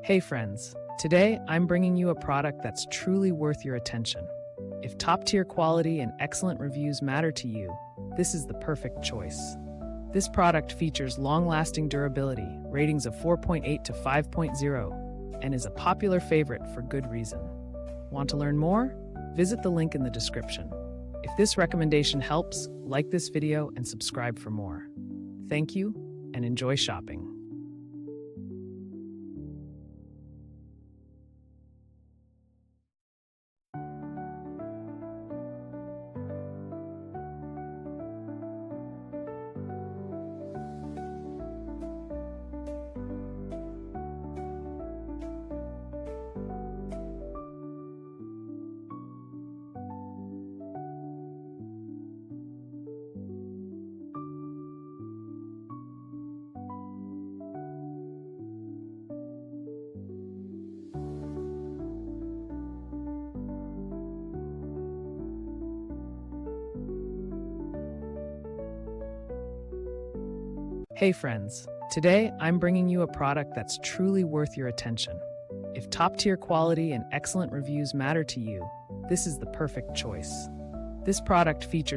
Hey friends, today I'm bringing you a product that's truly worth your attention. If top-tier quality and excellent reviews matter to you, this is the perfect choice. This product features long-lasting durability, ratings of 4.8 to 5.0, and is a popular favorite for good reason. Want to learn more? Visit the link in the description. If this recommendation helps, like this video and subscribe for more. Thank you, and enjoy shopping. Hey friends, today I'm bringing you a product that's truly worth your attention. If top-tier quality and excellent reviews matter to you, this is the perfect choice. This product features